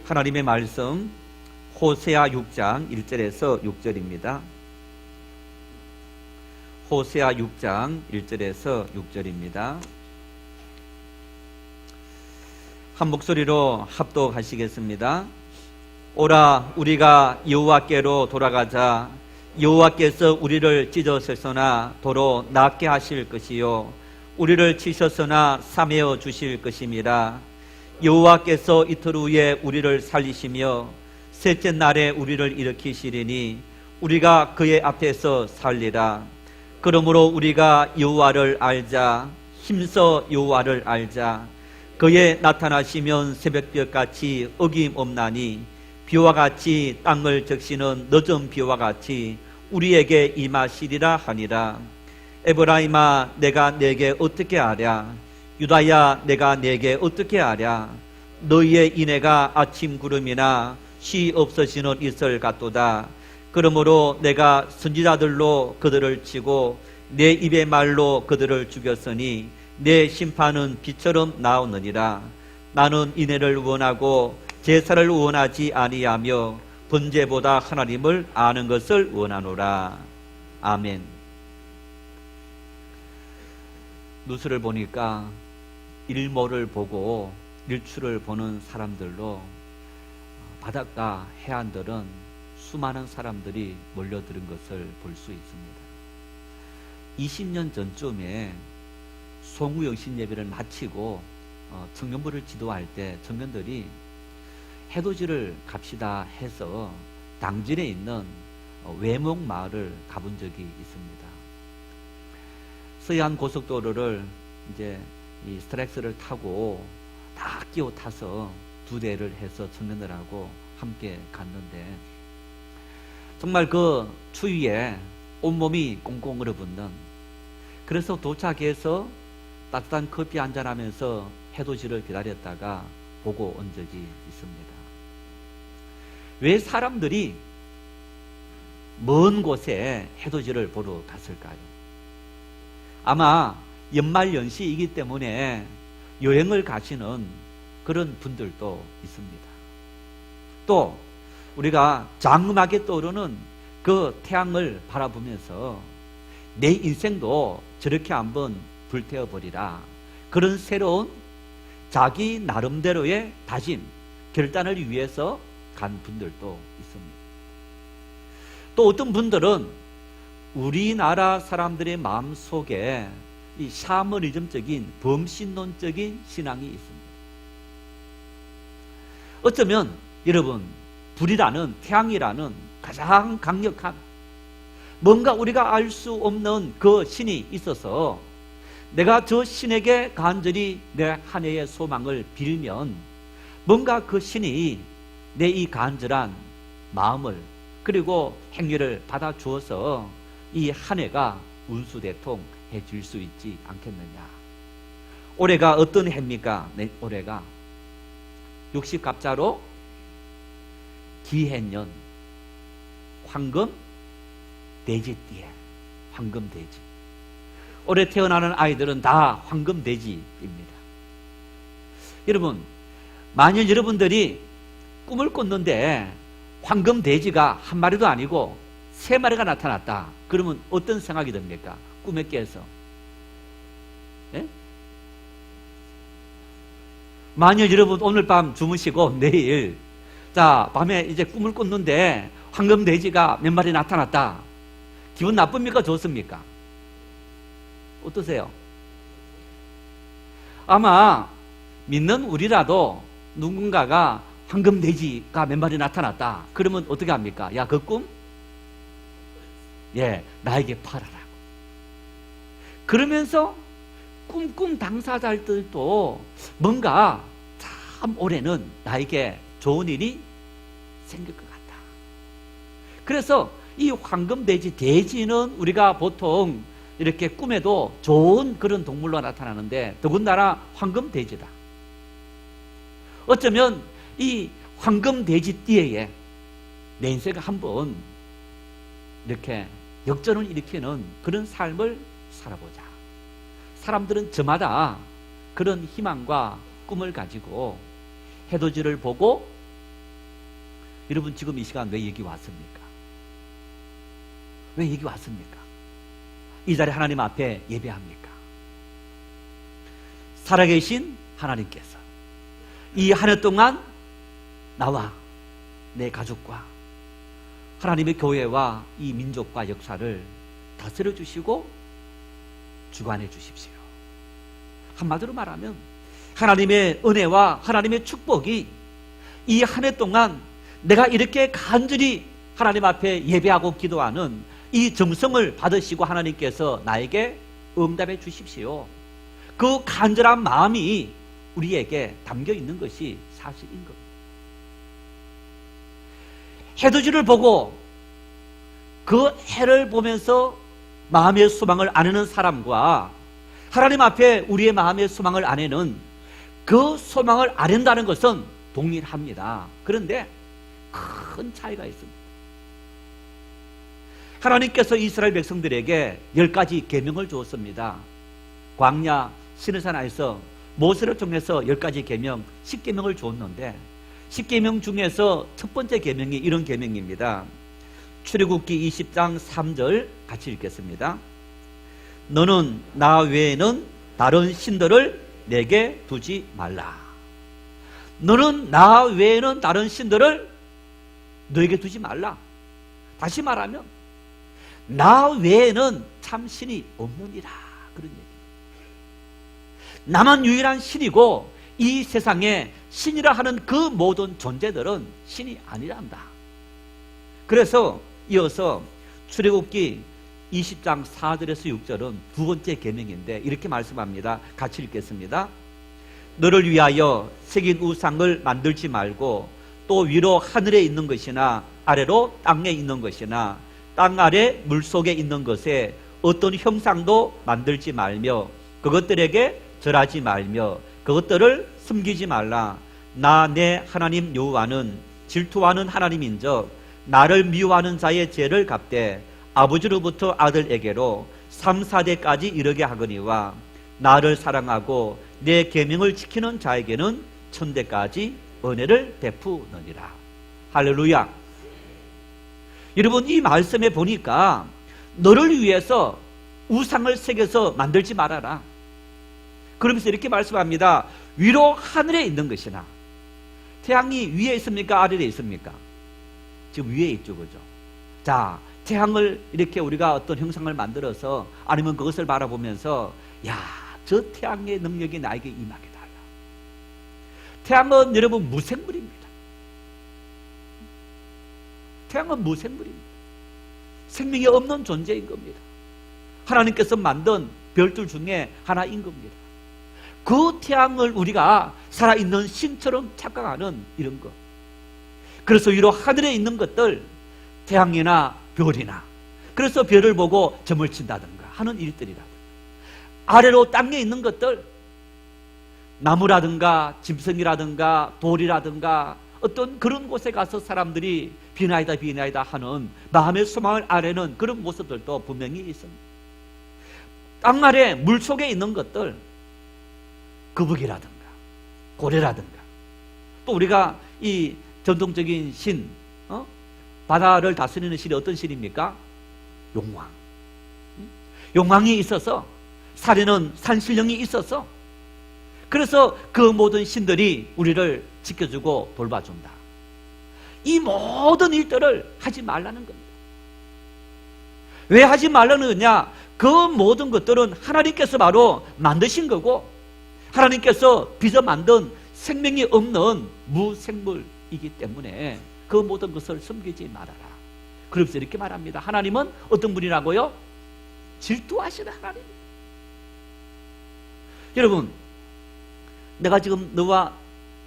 하나님의 말씀 호세아 6장 1절에서 6절입니다. 호세아 6장 1절에서 6절입니다. 한 목소리로 합독하시겠습니다. 오라 우리가 여호와께로 돌아가자. 여호와께서 우리를 찢으셨으나 도로 낫게 하실 것이요 우리를 치셨으나 사매어 주실 것임이라. 여호와께서 이틀 후에 우리를 살리시며 셋째 날에 우리를 일으키시리니 우리가 그의 앞에서 살리라. 그러므로 우리가 여호와를 알자. 힘써 여호와를 알자. 그의 나타나시면 새벽별같이 어김없나니 비와 같이 땅을 적시는 늦은 비와 같이 우리에게 임하시리라 하니라. 에브라임아 내가 내게 어떻게 하랴. 유다야 내가 내게 어떻게 하랴. 너희의 인애가 아침 구름이나 쉬 없어지는 이슬 같도다. 그러므로 내가 선지자들로 그들을 치고 내 입의 말로 그들을 죽였으니 내 심판은 비처럼 나오느니라. 나는 인애를 원하고 제사를 원하지 아니하며 번제보다 하나님을 아는 것을 원하노라. 아멘. 누수를 보니까 일몰을 보고 일출을 보는 사람들로 바닷가 해안들은 수많은 사람들이 몰려드는 것을 볼 수 있습니다. 20년 전쯤에 송우영신 예배를 마치고 청년부를 지도할 때 청년들이 해돋이를 갑시다 해서 당진에 있는 외목 마을을 가본 적이 있습니다. 서해안 고속도로를 이제 이 스트렉스를 타고 다 끼워 타서 2대를 해서 청년들하고 함께 갔는데 정말 그 추위에 온몸이 꽁꽁 얼어붙는, 그래서 도착해서 따뜻한 커피 한잔하면서 해돋이를 기다렸다가 보고 온 적이 있습니다. 왜 사람들이 먼 곳에 해돋이를 보러 갔을까요? 아마 연말연시이기 때문에 여행을 가시는 그런 분들도 있습니다. 또 우리가 장엄하게 떠오르는 그 태양을 바라보면서 내 인생도 저렇게 한번 불태워버리라, 그런 새로운 자기 나름대로의 다짐, 결단을 위해서 간 분들도 있습니다. 또 어떤 분들은 우리나라 사람들의 마음속에 이 샤머니즘적인 범신론적인 신앙이 있습니다. 어쩌면 여러분 불이라는, 태양이라는 가장 강력한, 뭔가 우리가 알 수 없는 그 신이 있어서 내가 저 신에게 간절히 내 한 해의 소망을 빌면 뭔가 그 신이 내 이 간절한 마음을 그리고 행위를 받아 주어서 이 한 해가 운수대통 해줄 수 있지 않겠느냐. 올해가 어떤 해입니까? 올해가 육십갑자로 기해년 황금 돼지띠에 황금돼지. 올해 태어나는 아이들은 다 황금돼지입니다. 여러분, 만일 여러분들이 꿈을 꿨는데 황금돼지가 한 마리도 아니고 3마리가 나타났다, 그러면 어떤 생각이 듭니까? 꿈에 깨서. 예? 만일 여러분 오늘 밤 주무시고 내일 밤에 이제 꿈을 꿨는데 황금돼지가 몇 마리 나타났다, 기분 나쁩니까? 좋습니까? 어떠세요? 아마 믿는 우리라도 누군가가 황금돼지가 몇 마리 나타났다 그러면 어떻게 합니까? 야, 그 꿈? 예, 나에게 팔아라. 그러면서 꿈 당사자들도 뭔가 참 올해는 나에게 좋은 일이 생길 것 같다. 그래서 이 황금돼지, 돼지는 우리가 보통 이렇게 꿈에도 좋은 그런 동물로 나타나는데 더군다나 황금돼지다. 어쩌면 이 황금돼지띠에 내 인생을 한번 이렇게 역전을 일으키는 그런 삶을 살아보자. 사람들은 저마다 그런 희망과 꿈을 가지고 해돋이를 보고 여러분 지금 이 시간 왜 여기 왔습니까? 왜 여기 왔습니까? 이 자리 하나님 앞에 예배합니까? 살아계신 하나님께서 이 한 해 동안 나와 내 가족과 하나님의 교회와 이 민족과 역사를 다스려 주시고 주관해 주십시오. 한마디로 말하면 하나님의 은혜와 하나님의 축복이 이 한 해 동안 내가 이렇게 간절히 하나님 앞에 예배하고 기도하는 이 정성을 받으시고 하나님께서 나에게 응답해 주십시오. 그 간절한 마음이 우리에게 담겨 있는 것이 사실인 겁니다. 해돋이를 보고 그 해를 보면서 마음의 소망을 아내는 사람과 하나님 앞에 우리의 마음의 소망을 아내는 그 소망을 아낸다는 것은 동일합니다. 그런데 큰 차이가 있습니다. 하나님께서 이스라엘 백성들에게 10가지 계명을 주었습니다. 광야 시내산에서 모세를 통해서 10가지 계명, 10계명을 주었는데 10계명 중에서 첫 번째 계명이 이런 계명입니다. 출애굽기 20장 3절 같이 읽겠습니다. 너는 나 외에는 다른 신들을 내게 두지 말라. 너는 나 외에는 다른 신들을 너에게 두지 말라. 다시 말하면 나 외에는 참 신이 없느니라. 그런 얘기. 나만 유일한 신이고 이 세상에 신이라 하는 그 모든 존재들은 신이 아니란다. 그래서 이어서 출애굽기 20장 4절에서 6절은 두 번째 계명인데 이렇게 말씀합니다. 같이 읽겠습니다. 너를 위하여 새긴 우상을 만들지 말고 또 위로 하늘에 있는 것이나 아래로 땅에 있는 것이나 땅 아래 물속에 있는 것에 어떤 형상도 만들지 말며 그것들에게 절하지 말며 그것들을 숨기지 말라. 나 내 하나님 여호와는 질투하는 하나님인즉 나를 미워하는 자의 죄를 갚되 아버지로부터 아들에게로 3, 4대까지 이르게 하거니와 나를 사랑하고 내 계명을 지키는 자에게는 천대까지 은혜를 베푸느니라. 할렐루야. 여러분 이 말씀에 보니까 너를 위해서 우상을 새겨서 만들지 말아라. 그러면서 이렇게 말씀합니다. 위로 하늘에 있는 것이나 태양이 위에 있습니까? 아래에 있습니까? 지금 위에 있죠. 그죠? 자, 태양을 이렇게 우리가 어떤 형상을 만들어서 아니면 그것을 바라보면서 야, 저 태양의 능력이 나에게 임하게 달라. 태양은 여러분 무생물입니다. 태양은 무생물입니다. 생명이 없는 존재인 겁니다. 하나님께서 만든 별들 중에 하나인 겁니다. 그 태양을 우리가 살아있는 신처럼 착각하는 이런 것. 그래서 위로 하늘에 있는 것들, 태양이나 별이나, 그래서 별을 보고 점을 친다든가 하는 일들이라든가, 아래로 땅에 있는 것들, 나무라든가 짐승이라든가 돌이라든가 어떤 그런 곳에 가서 사람들이 비나이다 비나이다 하는 마음의 소망을 아래는 그런 모습들도 분명히 있습니다. 땅 아래 물속에 있는 것들, 거북이라든가 고래라든가, 또 우리가 이 전통적인 신, 바다를 다스리는 신이 어떤 신입니까? 용왕. 용왕이 있어서, 산에는 산신령이 있어서, 그래서 그 모든 신들이 우리를 지켜주고 돌봐준다. 이 모든 일들을 하지 말라는 겁니다. 왜 하지 말라는 거냐? 그 모든 것들은 하나님께서 바로 만드신 거고 하나님께서 빚어 만든 생명이 없는 무생물이기 때문에 그 모든 것을 숨기지 말아라. 그러면서 이렇게 말합니다. 하나님은 어떤 분이라고요? 질투하시는 하나님입니다. 여러분, 내가 지금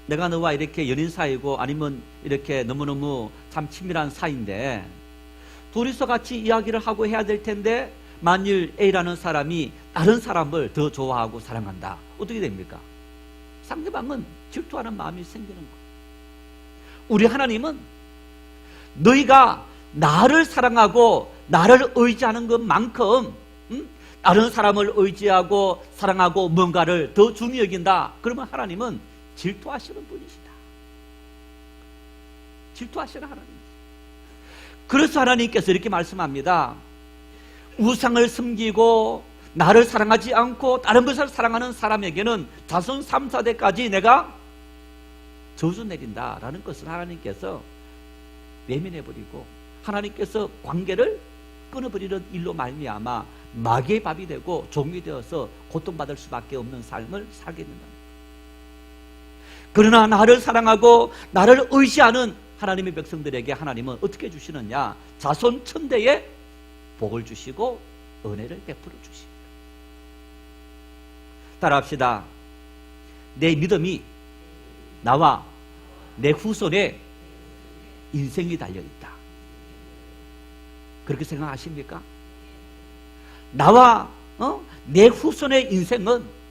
내가 너와 이렇게 연인 사이고 아니면 이렇게 너무너무 참 친밀한 사이인데 둘이서 같이 이야기를 하고 해야 될 텐데 만일 A라는 사람이 다른 사람을 더 좋아하고 사랑한다. 어떻게 됩니까? 상대방은 질투하는 마음이 생기는 거예요. 우리 하나님은 너희가 나를 사랑하고 나를 의지하는 것만큼 다른 사람을 의지하고 사랑하고 뭔가를 더 중요히 여긴다. 그러면 하나님은 질투하시는 분이시다. 질투하시는 하나님. 그래서 하나님께서 이렇게 말씀합니다. 우상을 섬기고 나를 사랑하지 않고 다른 것을 사랑하는 사람에게는 자손 3, 4대까지 내가 저주 내린다라는 것을 하나님께서 외면해버리고 하나님께서 관계를 끊어버리는 일로 말미암아 마귀의 밥이 되고 종이 되어서 고통받을 수밖에 없는 삶을 살게 된다. 그러나 나를 사랑하고 나를 의지하는 하나님의 백성들에게 하나님은 어떻게 주시느냐? 자손 천대에 복을 주시고 은혜를 베풀어 주십니다. 따라합시다. 내 믿음이 나와 내 후손의 인생이 달려있다. 그렇게 생각하십니까? 나와 내 후손의 인생은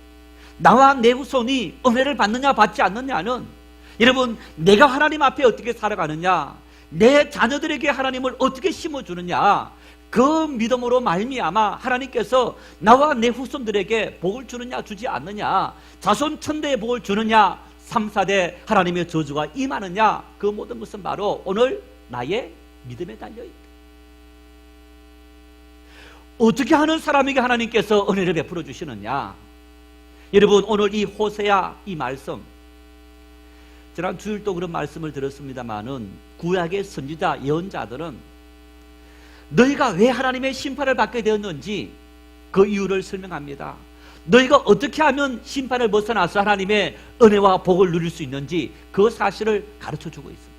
나와 내 후손이 은혜를 받느냐 받지 않느냐는 여러분 내가 하나님 앞에 어떻게 살아가느냐, 내 자녀들에게 하나님을 어떻게 심어주느냐, 그 믿음으로 말미암아 하나님께서 나와 내 후손들에게 복을 주느냐 주지 않느냐, 자손 천대에 복을 주느냐 3, 4대 하나님의 저주가 임하느냐, 그 모든 것은 바로 오늘 나의 믿음에 달려있다. 어떻게 하는 사람에게 하나님께서 은혜를 베풀어 주시느냐? 여러분 오늘 이 호세아 이 말씀, 지난 주일도 그런 말씀을 들었습니다마는 구약의 선지자 예언자들은 너희가 왜 하나님의 심판을 받게 되었는지 그 이유를 설명합니다. 너희가 어떻게 하면 심판을 벗어나서 하나님의 은혜와 복을 누릴 수 있는지 그 사실을 가르쳐주고 있습니다.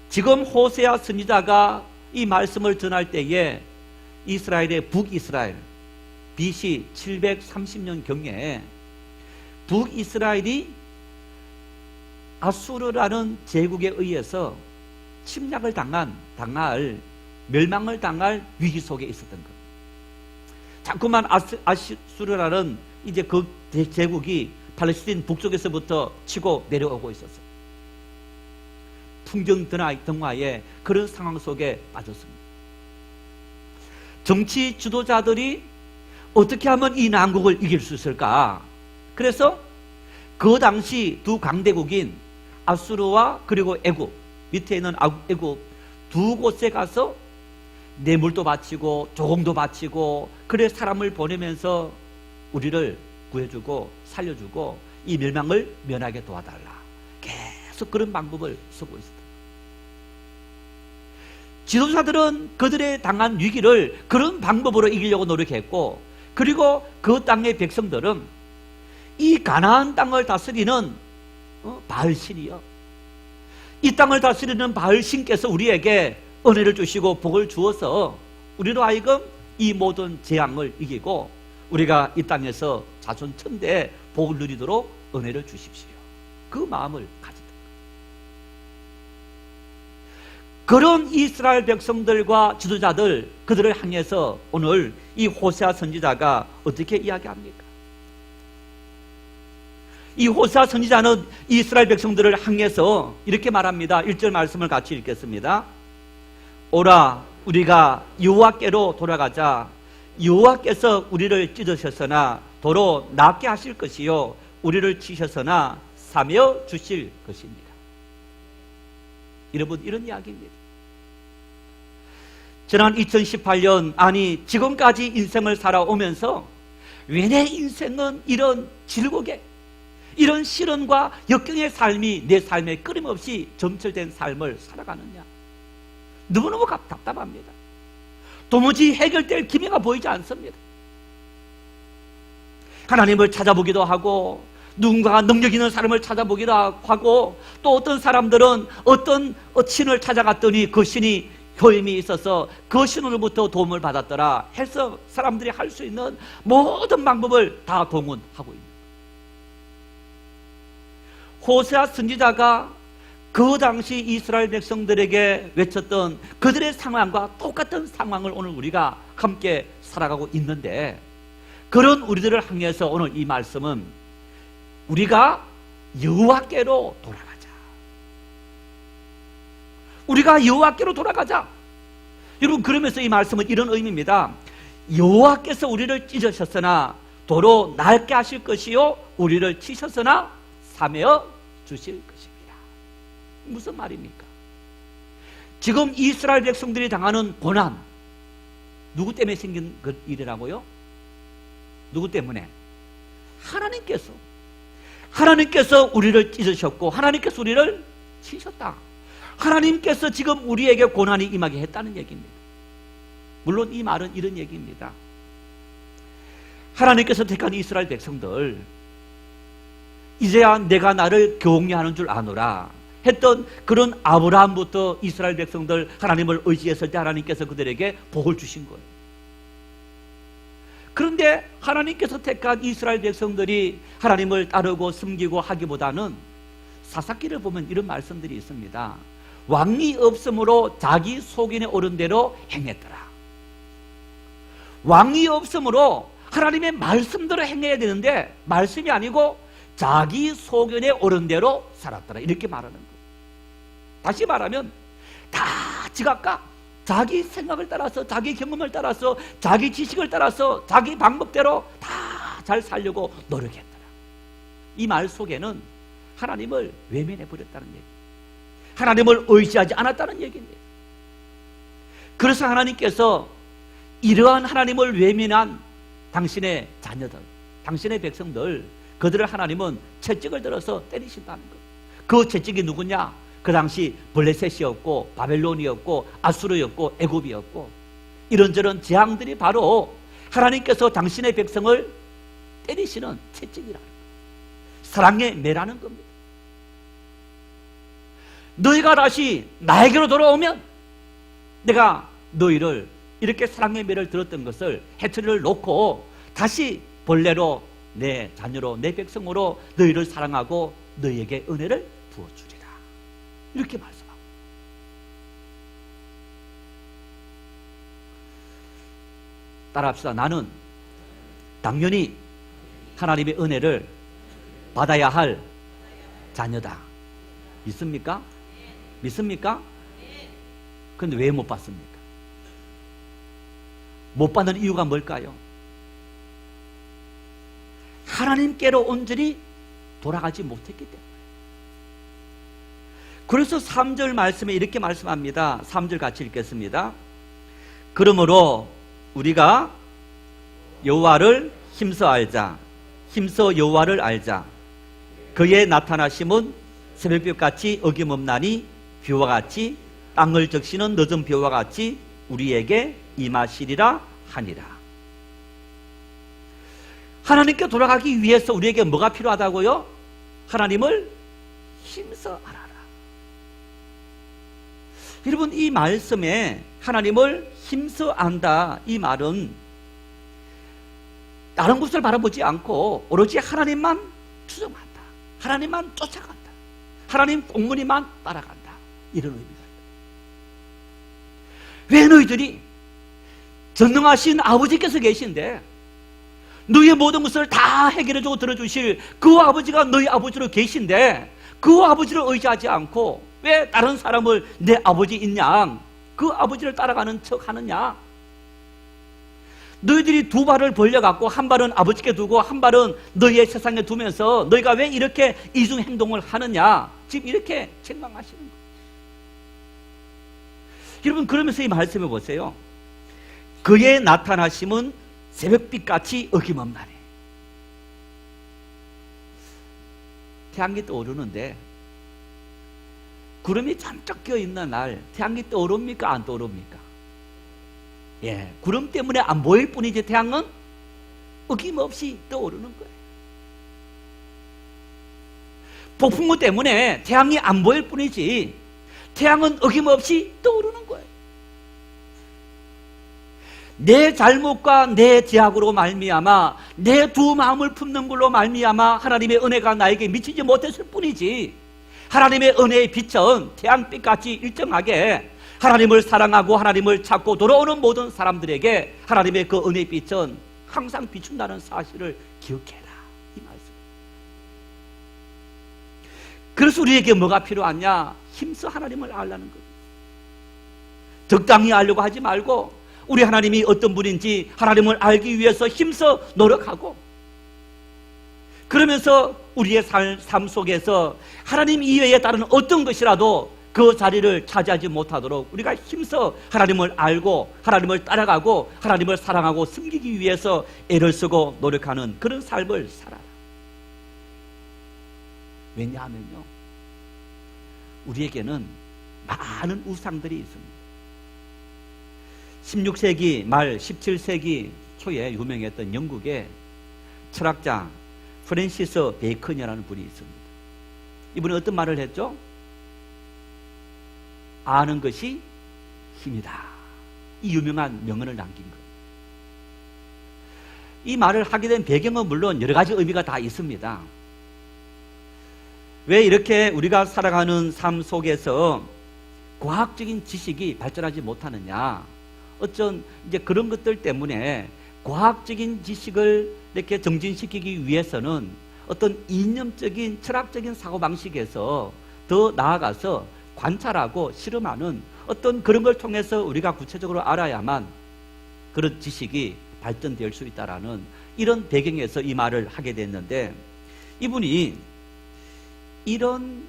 지금 호세아 선지자가 이 말씀을 전할 때에 이스라엘의 북이스라엘 BC 730년 경에 북이스라엘이 아수르라는 제국에 의해서 침략을 당할 멸망을 당할 위기 속에 있었던 것. 자꾸만 아수르라는 이제 그 제국이 팔레스틴 북쪽에서부터 치고 내려오고 있었어요. 풍경등화의 그런 상황 속에 빠졌습니다. 정치 지도자들이 어떻게 하면 이 난국을 이길 수 있을까? 그래서 그 당시 두 강대국인 아수르와 그리고 애굽, 밑에 있는 애굽 두 곳에 가서 뇌물도 바치고 조공도 바치고 그래 사람을 보내면서 우리를 구해주고 살려주고 이 멸망을 면하게 도와달라. 계속 그런 방법을 쓰고 있었다. 지도자들은 그들의 당한 위기를 그런 방법으로 이기려고 노력했고, 그리고 그 땅의 백성들은 이 가나안 땅을 다스리는 바알신이요, 이 땅을 다스리는 바알신께서 우리에게 은혜를 주시고 복을 주어서 우리로 하여금 이 모든 재앙을 이기고 우리가 이 땅에서 자손 천대에 복을 누리도록 은혜를 주십시오. 그 마음을 가졌다. 그런 이스라엘 백성들과 지도자들, 그들을 향해서 오늘 이 호세아 선지자가 어떻게 이야기합니까? 이 호세아 선지자는 이스라엘 백성들을 향해서 이렇게 말합니다. 1절 말씀을 같이 읽겠습니다. 오라, 우리가 여호와께로 돌아가자. 여호와께서 우리를 찢으셨으나 도로 낫게 하실 것이요, 우리를 치셨으나 사며 주실 것입니다. 여러분, 이런 이야기입니다. 지난 2018년, 아니 지금까지 인생을 살아오면서 왜 내 인생은 이런 질곡에, 이런 시련과 역경의 삶이 내 삶에 끊임없이 점철된 삶을 살아가느냐, 너무너무 답답합니다. 도무지 해결될 기미가 보이지 않습니다. 하나님을 찾아보기도 하고, 누군가가 능력 있는 사람을 찾아보기도 하고, 또 어떤 사람들은 어떤 신을 찾아갔더니 그 신이 효임이 있어서 그 신으로부터 도움을 받았더라 해서 사람들이 할 수 있는 모든 방법을 다 동원하고 있는, 호세아 선지자가 그 당시 이스라엘 백성들에게 외쳤던 그들의 상황과 똑같은 상황을 오늘 우리가 함께 살아가고 있는데, 그런 우리들을 향해서 오늘 이 말씀은 우리가 여호와께로 돌아가자. 우리가 여호와께로 돌아가자. 여러분, 그러면서 이 말씀은 이런 의미입니다. 여호와께서 우리를 찢으셨으나 도로 낡게 하실 것이요, 우리를 치셨으나 사며 주실 것입니다. 무슨 말입니까? 지금 이스라엘 백성들이 당하는 고난, 누구 때문에 생긴 일이라고요? 누구 때문에? 하나님께서 우리를 찢으셨고 하나님께서 우리를 치셨다. 하나님께서 지금 우리에게 고난이 임하게 했다는 얘기입니다. 물론 이 말은 이런 얘기입니다. 하나님께서 택한 이스라엘 백성들, 이제야 내가 나를 경외하는 줄 아노라 했던 그런 아브라함부터 이스라엘 백성들 하나님을 의지했을 때 하나님께서 그들에게 복을 주신 거예요. 그런데 하나님께서 택한 이스라엘 백성들이 하나님을 따르고 섬기고 하기보다는 사사기를 보면 이런 말씀들이 있습니다. 왕이 없으므로 자기 소견에 오른 대로 행했더라. 왕이 없으므로 하나님의 말씀대로 행해야 되는데 말씀이 아니고 자기 소견에 오른 대로 살았더라, 이렇게 말하는 거예요. 다시 말하면 다 지각과 자기 생각을 따라서, 자기 경험을 따라서, 자기 지식을 따라서, 자기 방법대로 다 잘 살려고 노력했더라. 이 말 속에는 하나님을 외면해 버렸다는 얘기, 하나님을 의지하지 않았다는 얘기입니다. 그래서 하나님께서 이러한 하나님을 외면한 당신의 자녀들, 당신의 백성들, 그들을 하나님은 채찍을 들어서 때리신다는 것. 그 채찍이 누구냐? 그 당시 블레셋이었고 바벨론이었고 아수르였고 애굽이었고, 이런저런 재앙들이 바로 하나님께서 당신의 백성을 때리시는 채찍이라는 거예요. 사랑의 매라는 겁니다. 너희가 다시 나에게로 돌아오면 내가 너희를, 이렇게 사랑의 매를 들었던 것을, 해처리를 놓고 다시 본래로 내 자녀로, 내 백성으로 너희를 사랑하고 너희에게 은혜를 부어주리라, 이렇게 말씀하고. 따라합시다. 나는 당연히 하나님의 은혜를 받아야 할 자녀다. 믿습니까? 믿습니까? 그런데 왜 못 받습니까? 못 받는 이유가 뭘까요? 하나님께로 온전히 돌아가지 못했기 때문에. 그래서 3절 말씀에 이렇게 말씀합니다. 3절 같이 읽겠습니다. 그러므로 우리가 여호와를 힘써 알자. 힘써 여호와를 알자. 그의 나타나심은 새벽볕같이 어김없나니 비와 같이 땅을 적시는 늦은 비와 같이 우리에게 임하시리라 하니라. 하나님께 돌아가기 위해서 우리에게 뭐가 필요하다고요? 하나님을 힘써 알아라. 여러분, 이 말씀에 하나님을 힘써 안다, 이 말은 다른 것을 바라보지 않고 오로지 하나님만 추정한다, 하나님만 쫓아간다, 하나님 공문이만 따라간다, 이런 의미가 있다. 왜 너희들이 전능하신 아버지께서 계신데 너희의 모든 것을 다 해결해주고 들어주실 그 아버지가 너희 아버지로 계신데 그 아버지를 의지하지 않고 왜 다른 사람을 내 아버지인 양 그 아버지를 따라가는 척 하느냐? 너희들이 두 발을 벌려갖고 한 발은 아버지께 두고 한 발은 너희의 세상에 두면서 너희가 왜 이렇게 이중 행동을 하느냐? 지금 이렇게 책망하시는 거예요. 여러분, 그러면서 이 말씀해 보세요. 그의 나타나심은 새벽빛같이 어김없나니. 태양이 떠오르는데 구름이 잔뜩 껴있는 날 태양이 떠오릅니까? 안 떠오릅니까? 예, 구름 때문에 안 보일 뿐이지 태양은 어김없이 떠오르는 거예요. 폭풍우 때문에 태양이 안 보일 뿐이지 태양은 어김없이 떠오르는 거예요. 내 잘못과 내 죄악으로 말미암아 내 두 마음을 품는 걸로 말미암아 하나님의 은혜가 나에게 미치지 못했을 뿐이지, 하나님의 은혜의 빛은 태양빛같이 일정하게 하나님을 사랑하고 하나님을 찾고 돌아오는 모든 사람들에게 하나님의 그 은혜의 빛은 항상 비춘다는 사실을 기억해라, 이 말씀. 그래서 우리에게 뭐가 필요하냐? 힘써 하나님을 알라는 거예요. 적당히 알려고 하지 말고 우리 하나님이 어떤 분인지 하나님을 알기 위해서 힘써 노력하고 그러면서 우리의 삶 속에서 하나님 이외에 다른 어떤 것이라도 그 자리를 차지하지 못하도록 우리가 힘써 하나님을 알고 하나님을 따라가고 하나님을 사랑하고 섬기기 위해서 애를 쓰고 노력하는 그런 삶을 살아라. 왜냐하면요, 우리에게는 많은 우상들이 있습니다. 16세기 말 17세기 초에 유명했던 영국의 철학자 프랜시스 베이컨이라는 분이 있습니다. 이분은 어떤 말을 했죠? 아는 것이 힘이다. 이 유명한 명언을 남긴 거예요. 이 말을 하게 된 배경은 물론 여러 가지 의미가 다 있습니다. 왜 이렇게 우리가 살아가는 삶 속에서 과학적인 지식이 발전하지 못하느냐? 어쩐 이제 그런 것들 때문에 과학적인 지식을 이렇게 정진시키기 위해서는 어떤 이념적인 철학적인 사고방식에서 더 나아가서 관찰하고 실험하는 어떤 그런 걸 통해서 우리가 구체적으로 알아야만 그런 지식이 발전될 수 있다라는 이런 배경에서 이 말을 하게 됐는데, 이분이 이런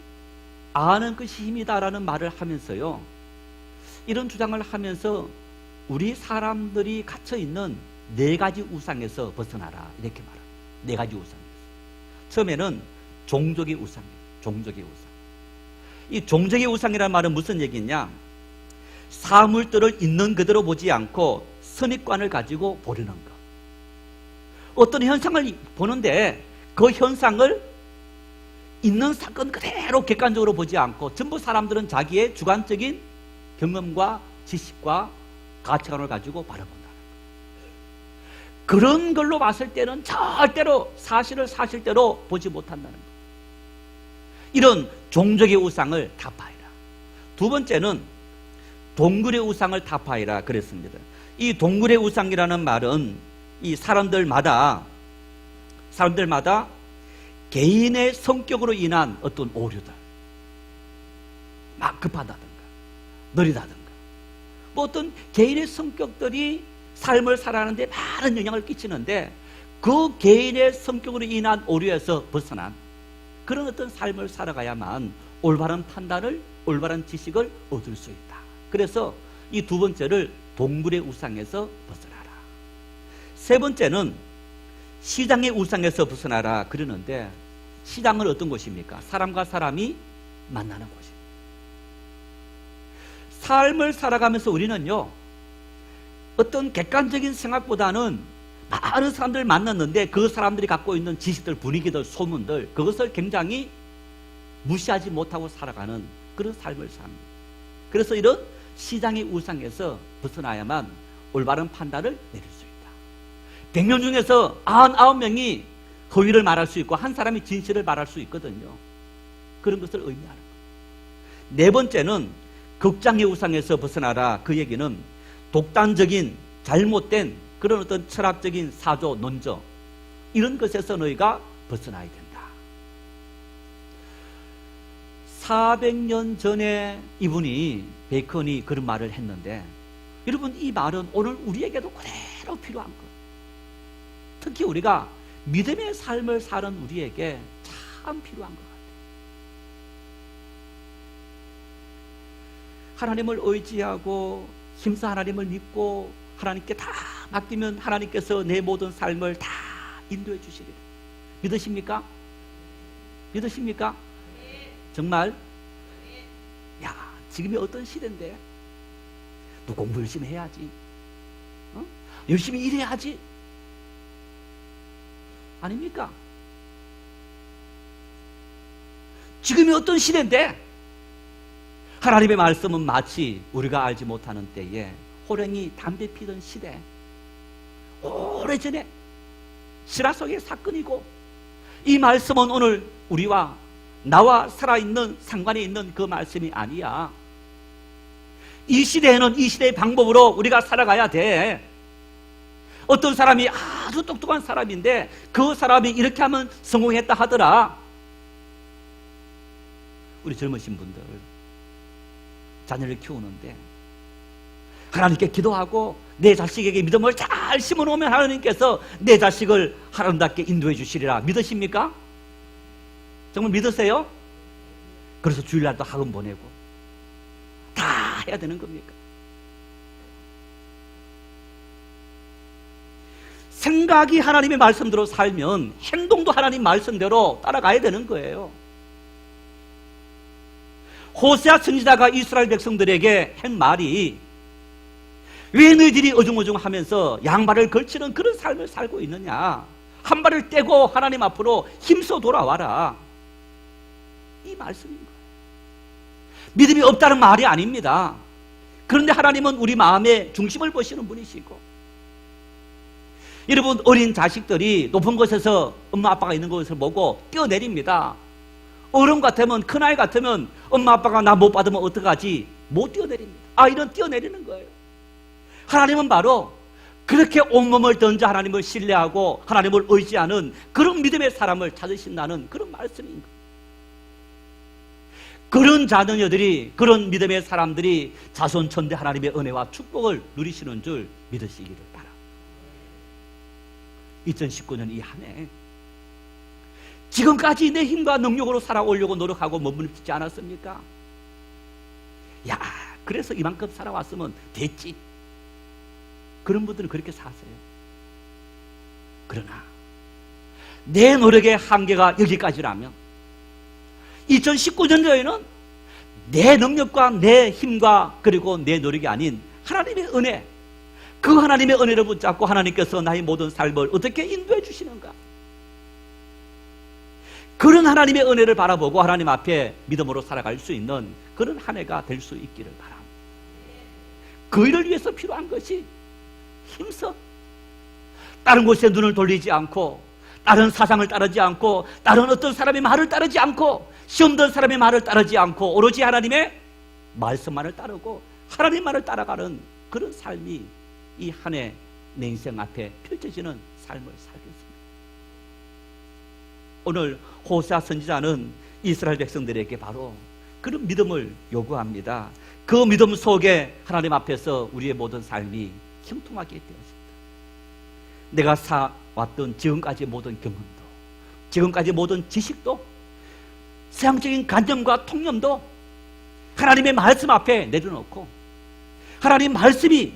아는 것이 힘이다라는 말을 하면서요, 이런 주장을 하면서 우리 사람들이 갇혀있는 네 가지 우상에서 벗어나라 이렇게 말합니다. 네 가지 우상에서. 처음에는 종족의 우상이에요. 종족의 우상. 이 종족의 우상이라는 말은 무슨 얘기냐? 사물들을 있는 그대로 보지 않고 선입관을 가지고 보려는 것. 어떤 현상을 보는데 그 현상을 있는 사건 그대로 객관적으로 보지 않고 전부 사람들은 자기의 주관적인 경험과 지식과 가치관을 가지고 바라본다는 것. 그런 걸로 봤을 때는 절대로 사실을 사실대로 보지 못한다는 것. 이런 종족의 우상을 타파해라. 두 번째는 동굴의 우상을 타파해라 그랬습니다. 이 동굴의 우상이라는 말은 이 사람들마다 개인의 성격으로 인한 어떤 오류들, 막 급하다든가 느리다든가 뭐 어떤 개인의 성격들이 삶을 살아가는데 많은 영향을 끼치는데 그 개인의 성격으로 인한 오류에서 벗어난 그런 어떤 삶을 살아가야만 올바른 판단을, 올바른 지식을 얻을 수 있다. 그래서 이 두 번째를 동굴의 우상에서 벗어나라. 세 번째는 시장의 우상에서 벗어나라 그러는데, 시장은 어떤 곳입니까? 사람과 사람이 만나는 곳입니다. 삶을 살아가면서 우리는요, 어떤 객관적인 생각보다는 많은 사람들을 만났는데 그 사람들이 갖고 있는 지식들, 분위기들, 소문들, 그것을 굉장히 무시하지 못하고 살아가는 그런 삶을 삽니다. 그래서 이런 시장의 우상에서 벗어나야만 올바른 판단을 내릴 수 있다. 100명 중에서 99명이 허위를 말할 수 있고 한 사람이 진실을 말할 수 있거든요. 그런 것을 의미하는 거예요. 네 번째는 극장의 우상에서 벗어나라. 그 얘기는 독단적인 잘못된 그런 어떤 철학적인 사조, 논저 이런 것에서 너희가 벗어나야 된다. 400년 전에 이분이 베이컨이 그런 말을 했는데, 여러분 이 말은 오늘 우리에게도 그대로 필요한 거예요. 특히 우리가 믿음의 삶을 사는 우리에게 참 필요한 것 같아요. 하나님을 의지하고 힘써 하나님을 믿고 하나님께 다 맡기면 하나님께서 내 모든 삶을 다 인도해 주시리라. 믿으십니까? 믿으십니까? 정말? 야, 지금이 어떤 시대인데 너 공부 열심히 해야지, 열심히 일해야지, 아닙니까? 지금이 어떤 시대인데 하나님의 말씀은 마치 우리가 알지 못하는 때에 호랭이 담배 피던 시대, 오래전에 실화 속의 사건이고, 이 말씀은 오늘 우리와 나와 살아있는 상관에 있는 그 말씀이 아니야. 이 시대에는 이 시대의 방법으로 우리가 살아가야 돼. 어떤 사람이 아주 똑똑한 사람인데 그 사람이 이렇게 하면 성공했다 하더라. 우리 젊으신 분들 자녀를 키우는데 하나님께 기도하고 내 자식에게 믿음을 잘 심어놓으면 하나님께서 내 자식을 하나님답게 인도해 주시리라. 믿으십니까? 정말 믿으세요? 그래서 주일날도 학원 보내고 다 해야 되는 겁니까? 생각이 하나님의 말씀대로 살면 행동도 하나님 말씀대로 따라가야 되는 거예요. 호세아 선지자가 이스라엘 백성들에게 한 말이, 왜 너희들이 어중어중하면서 양발을 걸치는 그런 삶을 살고 있느냐, 한 발을 떼고 하나님 앞으로 힘써 돌아와라, 이 말씀인 거예요. 믿음이 없다는 말이 아닙니다. 그런데 하나님은 우리 마음의 중심을 보시는 분이시고, 여러분, 어린 자식들이 높은 곳에서 엄마 아빠가 있는 곳을 보고 뛰어내립니다. 어른 같으면, 큰아이 같으면 엄마 아빠가 나 못 받으면 어떡하지? 못 뛰어내립니다. 아이는 뛰어내리는 거예요. 하나님은 바로 그렇게 온몸을 던져 하나님을 신뢰하고 하나님을 의지하는 그런 믿음의 사람을 찾으신다는 그런 말씀인 거예요. 그런 자녀들이, 그런 믿음의 사람들이 자손천대 하나님의 은혜와 축복을 누리시는 줄 믿으시기를 바랍니다. 2019년 이 한 해 지금까지 내 힘과 능력으로 살아오려고 노력하고 머무르지 않았습니까? 야, 그래서 이만큼 살아왔으면 됐지. 그런 분들은 그렇게 사세요. 그러나 내 노력의 한계가 여기까지라면 2019년도에는 내 능력과 내 힘과 그리고 내 노력이 아닌 하나님의 은혜, 그 하나님의 은혜를 붙잡고 하나님께서 나의 모든 삶을 어떻게 인도해 주시는가, 그런 하나님의 은혜를 바라보고 하나님 앞에 믿음으로 살아갈 수 있는 그런 한 해가 될 수 있기를 바랍니다. 그 일을 위해서 필요한 것이 힘써 다른 곳에 눈을 돌리지 않고, 다른 사상을 따르지 않고, 다른 어떤 사람의 말을 따르지 않고, 시험 든 사람의 말을 따르지 않고, 오로지 하나님의 말씀만을 따르고 하나님만을 따라가는 그런 삶이 이 한 해 내 인생 앞에 펼쳐지는 삶을 살겠습니다. 오늘 호세아 선지자는 이스라엘 백성들에게 바로 그런 믿음을 요구합니다. 그 믿음 속에 하나님 앞에서 우리의 모든 삶이 형통하게 되었습니다. 내가 살아왔던 지금까지 모든 경험도, 지금까지 모든 지식도, 세상적인 관념과 통념도 하나님의 말씀 앞에 내려놓고, 하나님 말씀이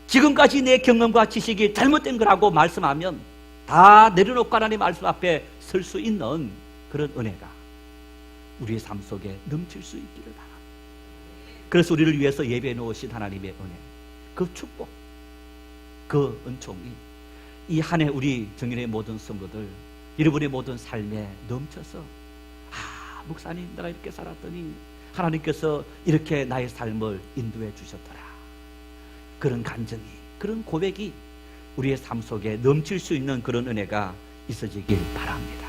지금까지 내 경험과 지식이 잘못된 거라고 말씀하면 다 내려놓고 하나님 말씀 앞에 설 수 있는 그런 은혜가 우리의 삶 속에 넘칠 수 있기를 바랍니다. 그래서 우리를 위해서 예배해 놓으신 하나님의 은혜, 그 축복, 그 은총이 이 한 해 우리 정인의 모든 성도들, 여러분의 모든 삶에 넘쳐서, 목사님 내가 이렇게 살았더니 하나님께서 이렇게 나의 삶을 인도해 주셨더라, 그런 간증이, 그런 고백이 우리의 삶 속에 넘칠 수 있는 그런 은혜가 있어지길 바랍니다.